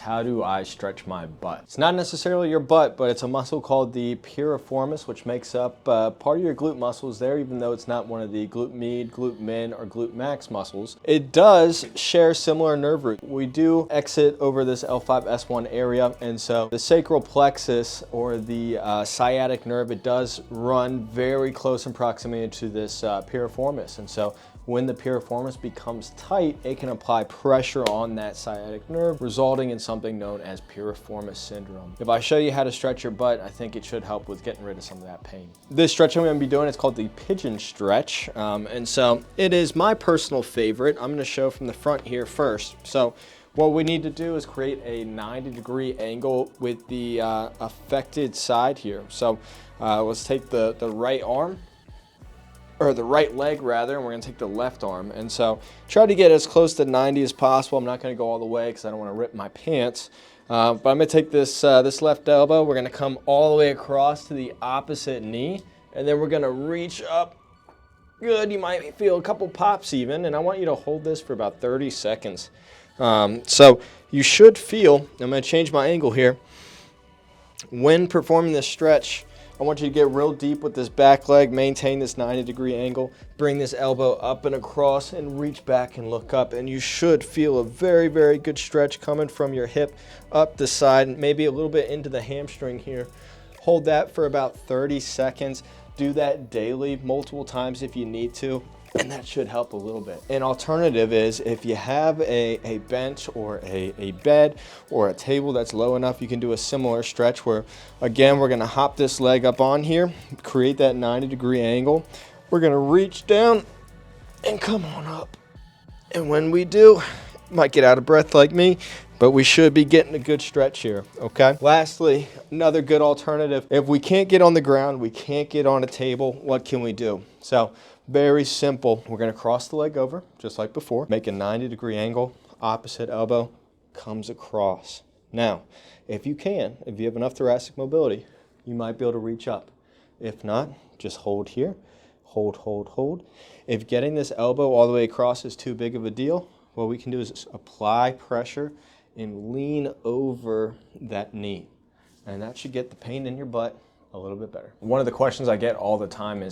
How do I stretch my butt? It's not necessarily your butt, but it's a muscle called the piriformis, which makes up part of your glute muscles there, even though it's not one of the glute med, glute min, or glute max muscles. It does share similar nerve roots. We do exit over this L5-S1 area, and so the sacral plexus or the sciatic nerve, it does run very close in proximity to this piriformis, and so when the piriformis becomes tight, it can apply pressure on that sciatic nerve, resulting in something known as piriformis syndrome. If I show you how to stretch your butt, I think it should help with getting rid of some of that pain. This stretch I'm going to be doing is called the pigeon stretch, and so it is my personal favorite. I'm going to show from the front here first. So what we need to do is create a 90-degree angle with the affected side here. So let's take the right arm, or the right leg rather, and we're gonna take the left arm. And so try to get as close to 90 as possible. I'm not gonna go all the way because I don't wanna rip my pants. But I'm gonna take this, this left elbow, we're gonna come all the way across to the opposite knee, and then we're gonna reach up. Good, you might feel a couple pops even, and I want you to hold this for about 30 seconds. So you should feel, I'm gonna change my angle here. When performing this stretch, I want you to get real deep with this back leg, maintain this 90-degree angle, bring this elbow up and across and reach back and look up. And you should feel a very, very good stretch coming from your hip up the side and maybe a little bit into the hamstring here. Hold that for about 30 seconds. Do that daily, multiple times if you need to, and that should help a little bit. An alternative is if you have a bench or a bed or a table that's low enough, you can do a similar stretch where, again, we're gonna hop this leg up on here, create that 90-degree angle. We're gonna reach down and come on up. And when we do, might get out of breath like me, but we should be getting a good stretch here, okay? Lastly, another good alternative. If we can't get on the ground, we can't get on a table, what can we do? So, very simple. We're gonna cross the leg over, just like before. Make a 90-degree angle, opposite elbow comes across. Now, if you have enough thoracic mobility, you might be able to reach up. If not, just hold here, hold, hold, hold. If getting this elbow all the way across is too big of a deal, what we can do is apply pressure and lean over that knee. And that should get the pain in your butt a little bit better. One of the questions I get all the time is,